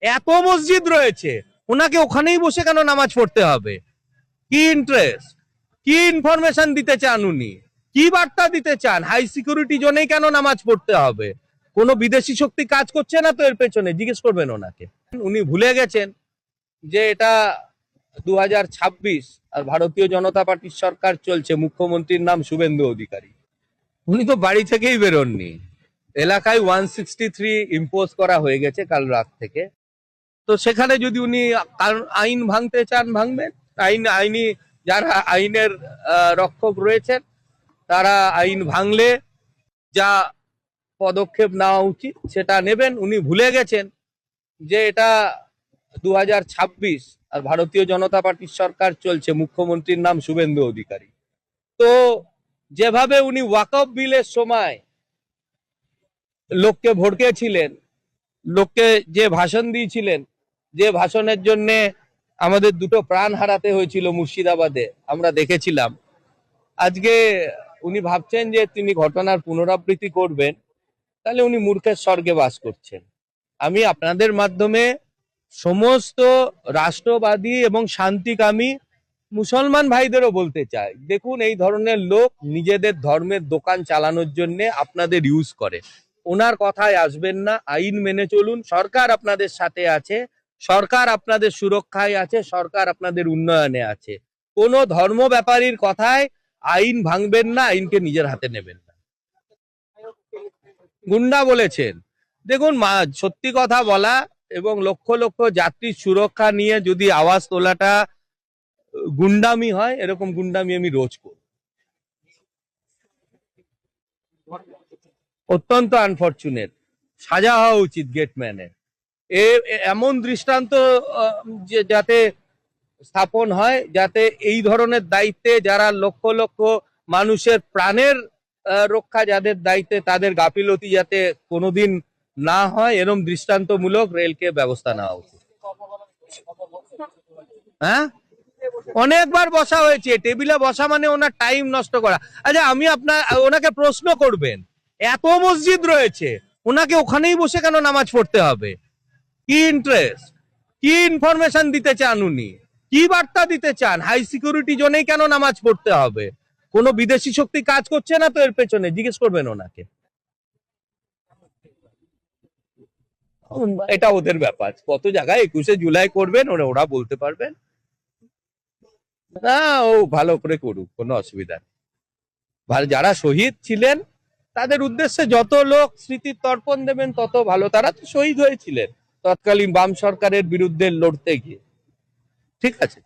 এত মসজিদ রয়েছে, ওনাকে ওখানেই বসে কেন নামাজ পড়তে হবে? কি ইন্টারেস্ট, কি ইনফরমেশন দিতে চান উনি, কি বার্তা দিতে চান? হাই সিকিউরিটি জোনেই কেন নামাজ পড়তে হবে? কোনো বিদেশি শক্তি কাজ করছে না তো এর পেছনে? জিজ্ঞেস করবেন ওনাকে। উনি ভুলে গেছেন যে এটা 2026 আর ভারতীয় জনতা পার্টির সরকার চলছে, মুখ্যমন্ত্রীর নাম শুভেন্দু অধিকারী। উনি তো বাড়ি থেকেই বেরোননি। এলাকায় 163 ইম্পোজ করা হয়ে গেছে কাল রাত থেকে। তো সেখানে যদি উনি আইন ভাঙতে চান ভাঙবেন। আইনি যারা আইনের রক্ষক রয়েছেন তারা আইন ভাঙলে যা পদক্ষেপ নেওয়া উচিত সেটা নেবেন। উনি ভুলে গেছেন যে এটা 2026 আর ভারতীয় জনতা পার্টির সরকার চলছে, মুখ্যমন্ত্রীর নাম শুভেন্দু অধিকারী। তো যেভাবে উনি ওয়াকফ বিলের সময় লোককে ভড়কেছিলেন, লোককে যে ভাষণ দিয়েছিলেন, যে ভাষণের জন্য আমাদের দুটো প্রাণ হারাতে হয়েছিল মুর্শিদাবাদে, আমরা দেখেছিলাম। আজকে উনি ভাবছেন যে তিনি ঘটনার পুনরাবৃত্তি করবেন, তাহলে উনি মূর্খের স্বর্গে বাস করছেন। আমি আপনাদের মাধ্যমে সমস্ত রাষ্ট্রবাদী এবং শান্তিকামী মুসলমান ভাইদেরও বলতে চাই, দেখুন এই ধরনের লোক নিজেদের ধর্মের দোকান চালানোর জন্য আপনাদের ইউজ করে। ওনার কথায় আসবেন না, আইন মেনে চলুন। সরকার আপনাদের সাথে আছে, সরকার আপনাদের সুরক্ষায় আছে, সরকার আপনাদের উন্নয়নে আছে। কোনো ধর্ম ব্যাপারীর কথায় আইন ভাঙবেন না, আইনকে নিজের হাতে নেবেন না। গুন্ডা বলেছেন, দেখুন সত্যি কথা বলা এবং লক্ষ লক্ষ যাত্রীর সুরক্ষা নিয়ে যদি আওয়াজ তোলাটা গুন্ডামি হয়, এরকম গুন্ডামি আমি রোজ করি। অত্যন্ত আনফরচুনেট, সাজা হওয়া উচিত গেটম্যানের। এমন দৃষ্টান্ত যাতে স্থাপন হয়, যাতে এই ধরনের দায়িত্বে যারা লক্ষ লক্ষ মানুষের প্রাণের রক্ষা যাদের দায়িত্বে, তাদের গাফিলতি যাতে কোনোদিন না হয়, এরকম দৃষ্টান্তমূলক রেলকে ব্যবস্থা নেওয়া উচিত। হ্যাঁ, অনেকবার বসা হয়েছে, টেবিলে বসা মানে ওনার টাইম নষ্ট করা। আচ্ছা, আমি ওনাকে প্রশ্ন করবেন, এত মসজিদ রয়েছে, ওনাকে ওখানেই বসে কেন নামাজ পড়তে হবে? কি ইন্টারেস্ট, কি ইনফরমেশন দিতে চান উনি, কি বার্তা দিতে চান? হাই সিকিউরিটি জোনেই কেন নামাজ পড়তে হবে? কোনো বিদেশি শক্তি কাজ করছে না তো এর পেছনে? জিজ্ঞেস করবেন ওনাকে। এটা ওদের ব্যাপার, কত জায়গায় 21শে জুলাই করবেন ওরা বলতে পারবেন। না, ও ভালো করে করুক, কোনো অসুবিধা নেই। যারা শহীদ ছিলেন তাদের উদ্দেশ্যে যত লোক স্মৃতির তর্পণ দেবেন তত ভালো। তারা তো শহীদ হয়েছিলেন তৎকালীন বাম সরকারের বিরুদ্ধে লড়তে গিয়ে। ঠিক আছে।